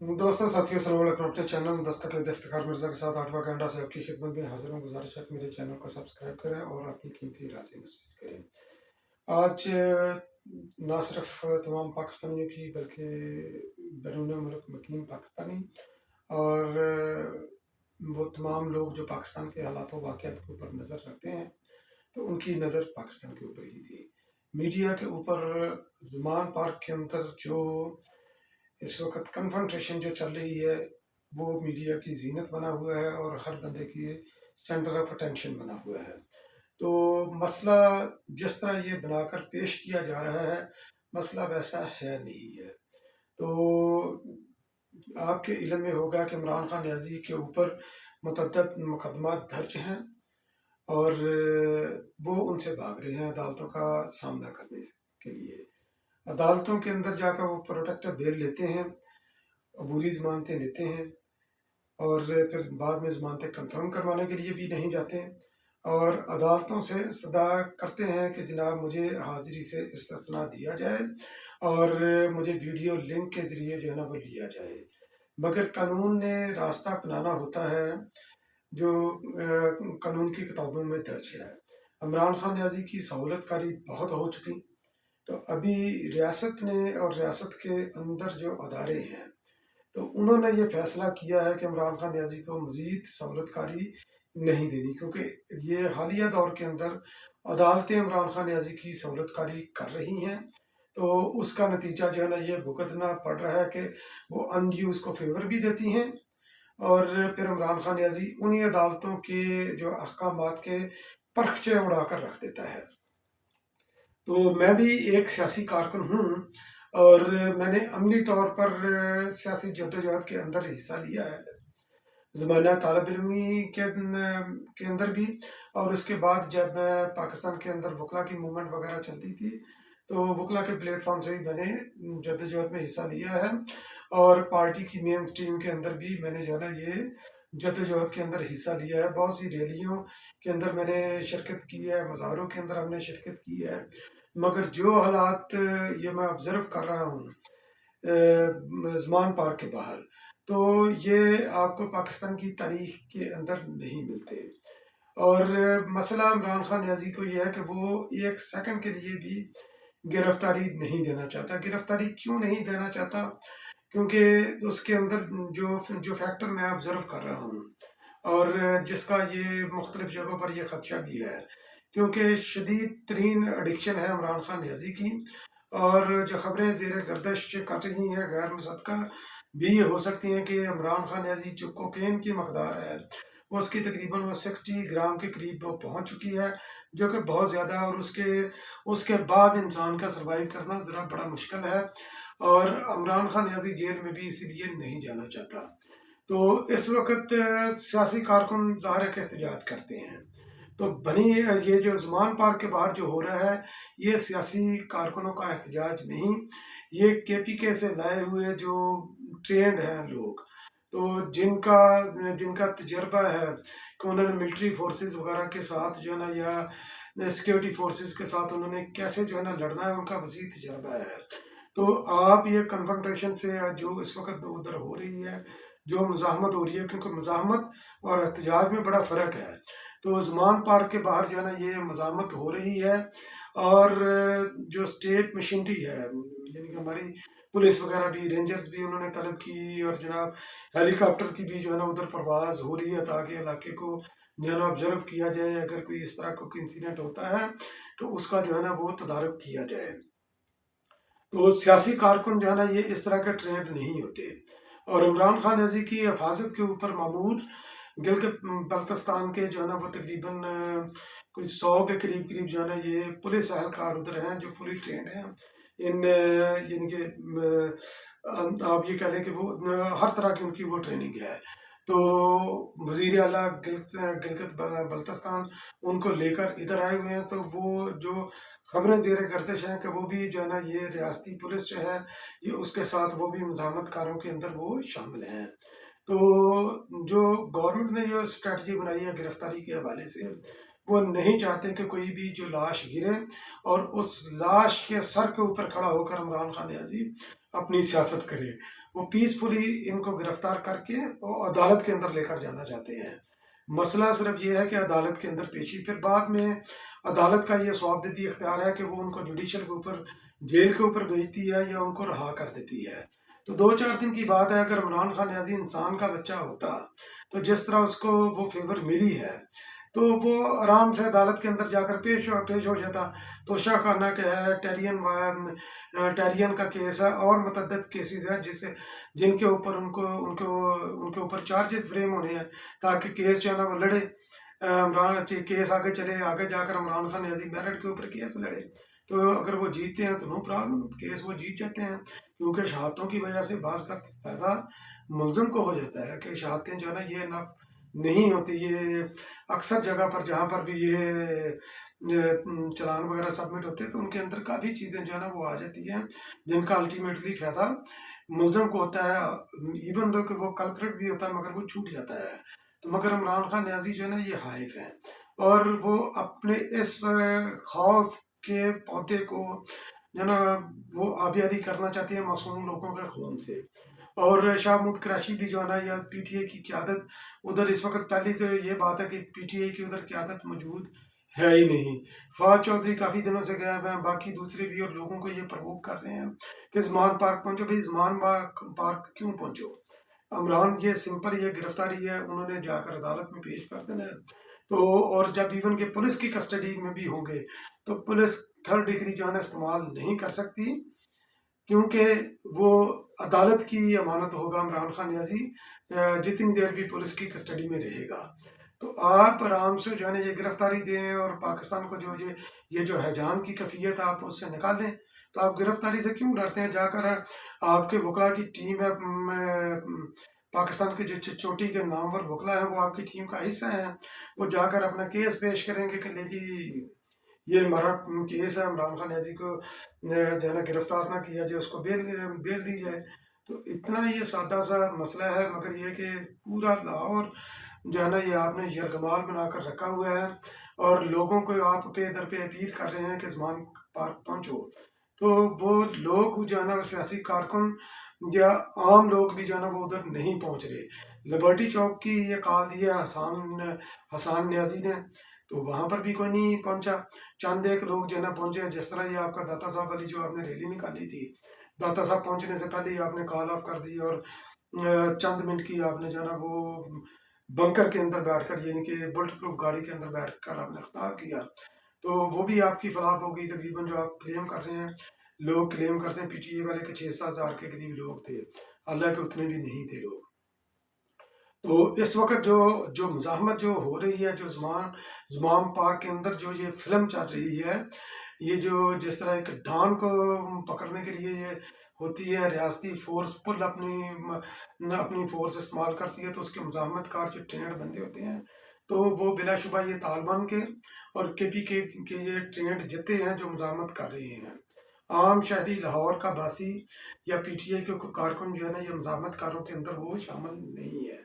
दोस्तों साथियों अस्सलाम वालेकुम। अपने चैनल दस्तक इफ्तिखार मिर्ज़ा के साथ 8वां घंटा से आपकी खिदमत में हाजिर हूँ। गुजारिश है कि मेरे चैनल को सब्सक्राइब करें और अपनी कीमती राय से नस्बत करें। आज ना सिर्फ तमाम पाकिस्तानियों की बल्कि बैरून मुल्क मुकीम पाकिस्तानी और वो तमाम लोग जो पाकिस्तान के हालात व वाक़यात के ऊपर नज़र रखते हैं, तो उनकी नज़र पाकिस्तान के ऊपर ही थी। मीडिया के ऊपर ज़मान पार्क के अंदर जो इस वक्त कन्फ्रंटेशन जो चल रही है, वो मीडिया की जीनत बना हुआ है और हर बंदे की सेंटर ऑफ अटेंशन बना हुआ है। तो मसला जिस तरह ये बनाकर पेश किया जा रहा है, मसला वैसा है नहीं है। तो आपके इल्म में होगा कि इमरान खान न्याजी के ऊपर मुतअद्दिद मुकदमात दर्ज हैं और वो उनसे भाग रहे हैं अदालतों का सामना करने के लिए। अदालतों के अंदर जाकर वो प्रोटेक्टर बेल लेते हैं, अबूरी ज़मानतें लेते हैं और फिर बाद में ज़मानतें कंफर्म करवाने के लिए भी नहीं जाते हैं और अदालतों से सदा करते हैं कि जनाब मुझे हाज़िरी से इस्तिस्ना दिया जाए और मुझे वीडियो लिंक के ज़रिए जो है ना वो लिया जाए। मगर कानून ने रास्ता अपनाना होता है जो कानून की किताबों में दर्ज है। इमरान खान न्याजी की सहूलत कारी बहुत हो चुकी, तो अभी रियासत ने और रियासत के अंदर जो अदारे हैं, तो उन्होंने ये फैसला किया है कि इमरान खान न्याजी को मज़ीद सहूलतकारी नहीं देनी, क्योंकि ये हालिया दौर के अंदर अदालतें इमरान खान न्याजी की सहूलतकारी कर रही हैं। तो उसका नतीजा जो है ना ये भुगतना पड़ रहा है कि वो अनड्यू उसको फेवर भी देती हैं और फिर इमरान खान न्याजी उन्हीं अदालतों के जो अहकामात के परखचे उड़ा कर रख देता है। तो मैं भी एक सियासी कारकुन हूँ और मैंने अमली तौर पर सियासी जद्दोजहद के अंदर हिस्सा लिया है, ज़माना तालिब इल्मी के अंदर भी, और उसके बाद जब मैं पाकिस्तान के अंदर वकला की मूवमेंट वगैरह चलती थी, तो वकला के प्लेटफॉर्म से भी मैंने जद्दोजहद में हिस्सा लिया है और पार्टी की मेन स्ट्रीम के अंदर भी मैंने जो है ना ये जद्दोजहद के अंदर हिस्सा लिया है। बहुत सी रैलियों के अंदर मैंने शिरकत की है, मुजाहरों के अंदर हमने शिरकत की है। मगर जो हालात ये मैं ऑब्ज़र्व कर रहा हूँ ज़मान पार्क के बाहर, तो ये आपको पाकिस्तान की तारीख के अंदर नहीं मिलते। और मसला इमरान खान न्याजी को यह है कि वो एक सेकंड के लिए भी गिरफ्तारी नहीं देना चाहता। गिरफ्तारी क्यों नहीं देना चाहता? क्योंकि उसके अंदर जो जो फैक्टर मैं ऑब्ज़र्व कर रहा हूँ और जिसका ये मुख्तलिफ जगहों पर यह खदशा भी है, क्योंकि शदीद तरीन एडिक्शन है इमरान खान न्याजी की और जो खबरें ज़ेर गर्दिश कर रही हैं गैर मुसद्दक़ा भी ये हो सकती हैं कि इमरान खान न्याजी जो कोकेन की मकदार है वो उसकी तकरीबन वो 60 ग्राम के करीब वो पहुँच चुकी है, जो कि बहुत ज़्यादा, और उसके उसके बाद इंसान का सर्वाइव करना ज़रा बड़ा मुश्किल है और इमरान खान न्याजी जेल में भी इसीलिए नहीं जाना चाहता। तो इस वक्त सियासी कारकुन ज़ाहिर है कि एहतजाज करते हैं। तो बनी ये जो ज़मान पार्क के बाहर जो हो रहा है, ये सियासी कारकुनों का एहतजाज नहीं, ये KPK से लाए हुए जो ट्रेंड हैं लोग, तो जिनका जिनका तजर्बा है कि उन्होंने मिलिट्री फोर्सेस वगैरह के साथ जो है ना या सिक्योरिटी फोर्सेस के साथ उन्होंने कैसे जो है ना लड़ना है, उनका वसी तजर्बा है। तो आप ये कन्फ्रंटेशन से जो इस वक्त उधर हो रही है, जो मज़ाहमत हो रही है, क्योंकि मज़ाहमत और एहतजाज में बड़ा फ़र्क है। तो ज़मान पार्क के बाहर जो है ना ये मज़ाहमत हो रही है और जो स्टेट मशीनरी है, यानी कि हमारी पुलिस वगैरह भी, रेंजर्स भी उन्होंने तलब की और जनाब हेलीकॉप्टर की भी जो है ना उधर परवाज़ हो रही है ताकि इलाके को जो है ना ऑब्ज़र्व किया जाए, अगर कोई इस तरह का कोई इंसिडेंट होता है तो उसका जो है ना वो तदारुक किया जाए। तो सियासी कारकुन जो है ना ये इस तरह के ट्रेंड नहीं होते और इमरान खान न्याजी की हिफाजत के ऊपर मामूर गिलगित बल्तिस्तान के जो है ना वो तकरीबन कुछ 100 के करीब करीब जो है ना ये पुलिस एहलकार उधर हैं जो फुली ट्रेंड हैं इन यानी कि आप ये कह लें कि वो हर तरह की उनकी वो ट्रेनिंग है। तो वज़ीर आला गिलगित बल्तिस्तान उनको लेकर इधर आए हुए हैं, तो वो जो खबरें ज़ेर गर्दिश हैं कि वो भी जो है ना ये रियासती पुलिस जो है ये उसके साथ वो भी मज़ाहमतकारों के अंदर वो शामिल हैं। तो जो गवर्नमेंट ने जो स्ट्रेटजी बनाई है गिरफ्तारी के हवाले से, वो नहीं चाहते कि कोई भी जो लाश गिरे और उस लाश के सर के ऊपर खड़ा होकर इमरान खान न्याजी अपनी सियासत करे। وہ پیسفلی ان کو گرفتار کر کے وہ عدالت کے اندر لے کر جانا چاہتے ہیں۔ مسئلہ صرف یہ ہے کہ عدالت کے اندر پیشی، پھر بعد میں عدالت کا یہ ثوابدیدی اختیار ہے کہ وہ ان کو جوڈیشل کے اوپر، جیل کے اوپر بھیجتی ہے یا ان کو رہا کر دیتی ہے۔ تو 2-4 دن کی بات ہے، اگر عمران خان نیازی انسان کا بچہ ہوتا تو جس طرح اس کو وہ فیور ملی ہے تو وہ آرام سے عدالت کے اندر جا کر پیش ہو جاتا۔ توشہ خانہ کا ہے، ٹیرین کا کیس ہے اور متعدد کیسز ہیں جن کے اوپر ان کے اوپر چارجز فریم ہونے ہیں تاکہ کیس جو ہے نا وہ لڑے، کیس آگے چلے، آگے جا کر عمران خان نیازی میرٹ کے اوپر کیس لڑے، تو اگر وہ جیتتے ہیں تو نو پرابلم، کیس وہ جیت جاتے ہیں، کیونکہ شہادتوں کی وجہ سے بعض کا فائدہ ملزم کو ہو جاتا ہے کہ شہادتیں جو ہے نا یہ نف نہیں ہوتی۔ یہ اکثر جگہ پر جہاں پر بھی یہ چلان وغیرہ سبمٹ ہوتے ہیں تو ان کے اندر کافی چیزیں جو ہے نا وہ آ جاتی ہیں جن کا الٹیمیٹلی فائدہ ملزم کو ہوتا ہے، ایون دو کہ وہ کلپریٹ بھی ہوتا ہے مگر وہ چھوٹ جاتا ہے۔ تو مگر عمران خان نیازی جو ہے نا یہ حائف ہیں اور وہ اپنے اس خوف کے پودے کو جو ہے نا وہ آبیاری کرنا چاہتے ہیں معصوم لوگوں کے خون سے۔ اور شاہ محمود قریشی بھی جو ہے نا یا پی ٹی اے کی قیادت ادھر اس وقت، پہلی تو یہ بات ہے کہ پی ٹی اے کی ادھر قیادت موجود ہے ہی نہیں۔ فواد چودھری کافی دنوں سے گئے ہوئے ہیں، باقی دوسرے بھی اور لوگوں کو یہ پرووک کر رہے ہیں کہ زمان پارک پہنچو۔ بھائی زمان پارک کیوں پہنچو؟ عمران یہ سمپل یہ گرفتاری ہے، انہوں نے جا کر عدالت میں پیش کر دینا ہے۔ تو اور جب ایون کہ پولیس کی کسٹڈی میں بھی ہوں گے تو پولیس 3rd ڈگری جو ہے نا استعمال نہیں کر سکتی، کیونکہ وہ عدالت کی امانت ہوگا عمران خان نیازی جتنی دیر بھی پولیس کی کسٹڈی میں رہے گا۔ تو آپ آرام سے جو ہے نا یہ گرفتاری دیں اور پاکستان کو جو یہ جو حیجان کی کیفیت آپ اس سے نکال لیں۔ تو آپ گرفتاری سے کیوں ڈرتے ہیں؟ جا کر آپ کے وکلا کی ٹیم ہے، پاکستان کے جو چوٹی کے نامور وکلا ہیں وہ آپ کی ٹیم کا حصہ ہیں، وہ جا کر اپنا کیس پیش کریں گے کہ لے جی یہ ہمارا کیس ہے، عمران خان نیازی کو جو ہے نا گرفتار نہ کیا جائے، اس کو بیل دی جائے۔ تو اتنا یہ سادہ سا مسئلہ ہے، مگر یہ کہ پورا لاہور جو ہے نا یہ آپ نے یرغمال بنا کر رکھا ہوا ہے اور لوگوں کو آپ پہ در پہ اپیل کر رہے ہیں کہ زمان پارک پہنچو۔ تو وہ لوگ جو ہے نا سیاسی کارکن یا عام لوگ بھی جو ہے نا وہ ادھر نہیں پہنچ رہے۔ لبرٹی چوک کی یہ کال دی ہے حسان نیازی نے، تو وہاں پر بھی کوئی نہیں پہنچا، چند ایک لوگ جو ہے نا پہنچے ہیں، جس طرح یہ آپ کا داتا صاحب والی جو آپ نے ریلی نکالی تھی، داتا صاحب پہنچنے سے پہلے ہی آپ نے کال آف کر دی اور چند منٹ کی آپ نے جو ہے نا وہ بنکر کے اندر بیٹھ کر، یعنی کہ بلٹ پروف گاڑی کے اندر بیٹھ کر آپ نے خطاب کیا، تو وہ بھی آپ کی فلاح ہو گئی تقریباً۔ جو آپ کلیم کر رہے ہیں، لوگ کلیم کرتے ہیں پی ٹی اے والے کے 6-7 ہزار کے قریب لوگ تھے، حالانکہ اتنے بھی نہیں تھے لوگ۔ تو اس وقت جو مزاحمت جو ہو رہی ہے، جو زمان پارک کے اندر جو یہ فلم چل رہی ہے، یہ جو جس طرح ایک ڈان کو پکڑنے کے لیے یہ ہوتی ہے، ریاستی فورس پل اپنی فورس استعمال کرتی ہے، تو اس کے مزاحمت کار جو ٹرینڈ بندے ہوتے ہیں تو وہ بلا شبہ یہ طالبان کے اور کے پی کے یہ ٹرینڈ جتے ہیں جو مزاحمت کر رہے ہیں۔ عام شہری لاہور کا باسی یا پی ٹی اے کے کارکن جو ہے نا یہ مزاحمت کاروں کے اندر وہ شامل نہیں ہے۔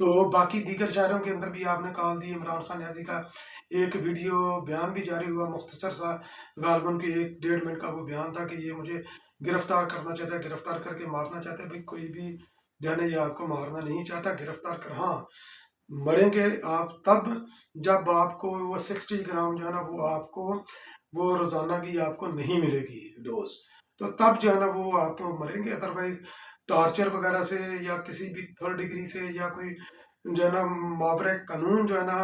تو باقی دیگر شہروں کے اندر بھی آپ نے کال دی، عمران خان نیازی کا ایک ویڈیو بیان بھی جاری ہوا، مختصر سا، غالباً کہ 1-1.5 منٹ کا وہ بیان تھا کہ یہ مجھے گرفتار کرنا چاہتا ہے، گرفتار کر کے مارنا چاہتا ہے۔ بھائی کوئی بھی جو ہے نا یہ آپ کو مارنا نہیں چاہتا، گرفتار کر، ہاں مریں گے آپ تب جب آپ کو وہ 60 گرام جو ہے نا وہ آپ کو وہ روزانہ کی آپ کو نہیں ملے گی ڈوز، تو تب جو ہے نا وہ آپ مریں گے۔ ادروائز ٹارچر وغیرہ سے یا کسی بھی 3rd ڈگری سے یا کوئی جو ہے نا ماورِ قانون جو ہے نا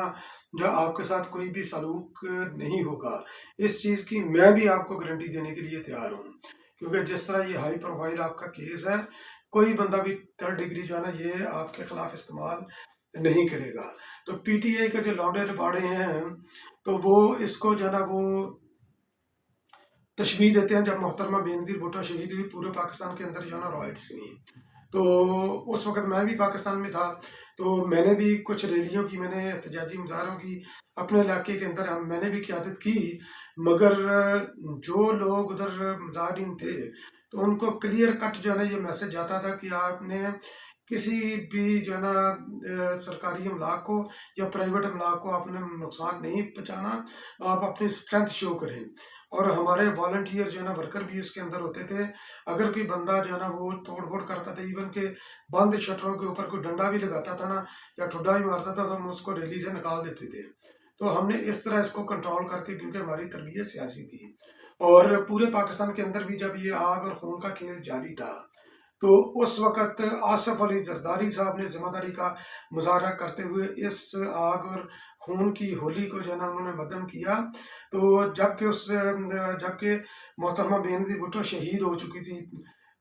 جو آپ کے ساتھ کوئی بھی سلوک نہیں ہوگا، اس چیز کی میں بھی آپ کو گارنٹی دینے کے لیے تیار ہوں، کیونکہ جس طرح یہ ہائی پروفائل آپ کا کیس ہے، کوئی بندہ بھی 3rd ڈگری جو ہے نا یہ آپ کے خلاف استعمال نہیں کرے گا۔ تو پی ٹی اے کے جو لونڈے لباڑے ہیں تو وہ اس کو جو ہے نا وہ تشبیہ دیتے ہیں، جب محترمہ بینظیر بھٹو شہید ہوئی پورے پاکستان کے اندر جو ہے نا رائٹس ہوئی، تو اس وقت میں بھی پاکستان میں تھا، تو میں نے بھی کچھ ریلیوں کی، میں نے احتجاجی مظاہروں کی اپنے علاقے کے اندر میں نے بھی قیادت کی، مگر جو لوگ ادھر مظاہرین تھے تو ان کو کلیئر کٹ جو ہے نا یہ میسج آتا تھا کہ آپ نے किसी भी जो है ना सरकारी अमलाक को या प्राइवेट अमलाक को आपने नुकसान नहीं पहुँचाना, आप अपनी स्ट्रेंथ शो करें। और हमारे वॉलंटियर जो है ना वर्कर भी उसके अंदर होते थे। अगर कोई बंदा जो है ना वो तोड़ फोड़ करता था, इवन के बंद शटरों के ऊपर कोई डंडा भी लगाता था ना या ठुड्डा भी मारता था, तो हम उसको रैली से निकाल देते थे। तो हमने इस तरह इसको कंट्रोल करके, क्योंकि हमारी तरबियत सियासी थी और पूरे पाकिस्तान के अंदर भी जब ये आग और खून का खेल जारी था, तो उस वक़्त आसिफ अली ज़रदारी साहब ने ज़िम्मेदारी का मुज़ाहरा करते हुए इस आग और खून की होली को जो है ना उन्होंने मद्दम किया। तो जबकि मोहतरमा बेनज़ीर भुट्टो शहीद हो चुकी थी,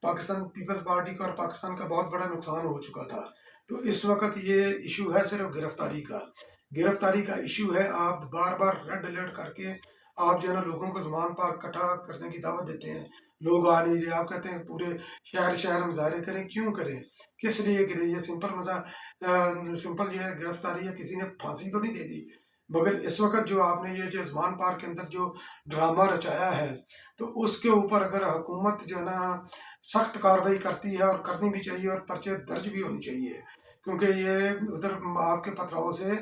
पाकिस्तान पीपल्स पार्टी का और पाकिस्तान का बहुत बड़ा नुकसान हो चुका था। तो इस वक़्त ये इशू है सिर्फ गिरफ्तारी का इशू है। आप बार-बार रेड अलर्ट करके आप जो है ना लोगों को ज़ुबान पर इकट्ठा करने की दावत देते हैं, लोग आ नहीं रहे। आप कहते हैं पूरे शहर मुजाहरे करें, क्यों करें? किस लिए करें? ये सिंपल जो है गिरफ्तारी है, किसी ने फांसी तो नहीं दे दी। मगर इस वक़्त जो आपने ये जो ज़मान पार्क के अंदर जो ड्रामा रचाया है, तो उसके ऊपर अगर हुकूमत जो है ना सख्त कार्रवाई करती है, और करनी भी चाहिए और पर्चे दर्ज भी होनी चाहिए, क्योंकि ये उधर आपके पथराव से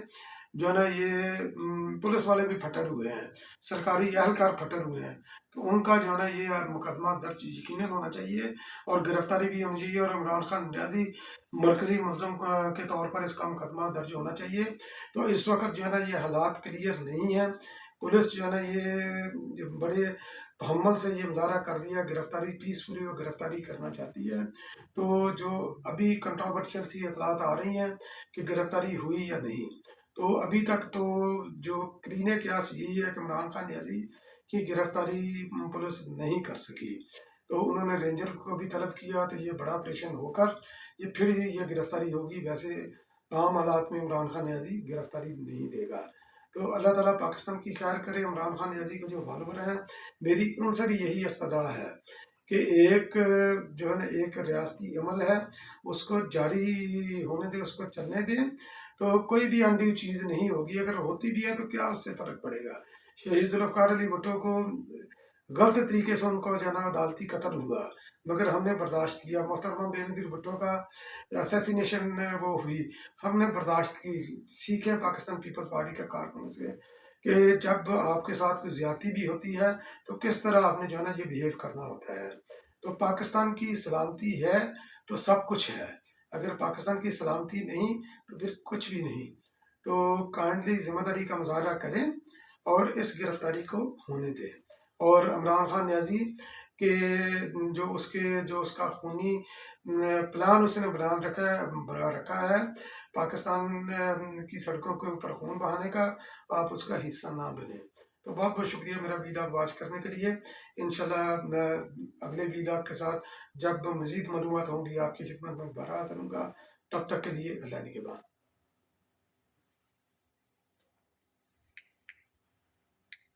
जो है ना ये पुलिस वाले भी फटर हुए हैं, सरकारी एहलकार फटर हुए हैं। तो उनका जो है ना ये मुकदमा दर्ज यकीनन होना चाहिए और गिरफ्तारी भी होनी चाहिए, और इमरान खान न्याजी मरकजी मुलजम के तौर पर इसका मुकदमा दर्ज होना चाहिए। तो इस वक्त जो है ना ये हालात क्लियर नहीं है। पुलिस जो है ना ये बड़े तहम्मुल से ये मुजाहरा कर दिया, गिरफ्तारी पीसफुली और गिरफ्तारी करना चाहती है। तो जो अभी कंट्रोवर्शियल सी इतलात आ रही हैं कि गिरफ्तारी हुई या नहीं, तो अभी तक तो जो करीने क्यास यही है कि इमरान खान न्याजी की गिरफ्तारी पुलिस नहीं कर सकी। तो उन्होंने रेंजर को भी तलब किया, तो ये बड़ा ऑपरेशन होकर ये फिर ये गिरफ्तारी होगी। वैसे आम हालात में इमरान खान न्याजी गिरफ्तारी नहीं देगा। तो अल्लाह ताला पाकिस्तान की खैर करे। इमरान खान न्याजी के जो फॉलोवर हैं, मेरी उनसे भी यही इस्तदा है कि एक जो है ना एक रियासती अमल है, उसको जारी होने दें, उसको चलने दें। तो कोई भी अनड्यू चीज़ नहीं होगी। अगर होती भी है तो क्या उससे फ़र्क पड़ेगा? शहीद जुल्फ़िकार अली भुट्टो को गलत तरीके से उनको जो है ना अदालती कत्ल हुआ, मगर हमने बर्दाश्त किया। मोहतरमा बेनज़ीर भुट्टो का असैसिनेशन वो हुई, हमने बर्दाश्त की। सीखें पाकिस्तान पीपल्स पार्टी के कारकुनों से कि जब आपके साथ कोई ज़्यादती भी होती है तो किस तरह आपने जो है ना ये बिहेव करना होता है। तो पाकिस्तान की सलामती है तो सब कुछ है, अगर पाकिस्तान की सलामती नहीं तो फिर कुछ भी नहीं। तो काइंडली ज़िम्मेदारी का मुज़ाहरा करें और इस गिरफ्तारी को होने दें। और इमरान खान न्याजी के जो उसका खूनी प्लान उसने बना रखा है पाकिस्तान की सड़कों के ऊपर खून बहाने का, आप उसका हिस्सा ना बने। तो बहुत बहुत शुक्रिया मेरा वीलॉग वॉच करने के लिए। इंशाल्लाह मैं अगले वीलॉग के साथ जब मज़ीद मालूमात होंगी आपकी खिदमत में दोबारा हाज़िर होऊंगा। तब तक के लिए अल्लाह निगहबान।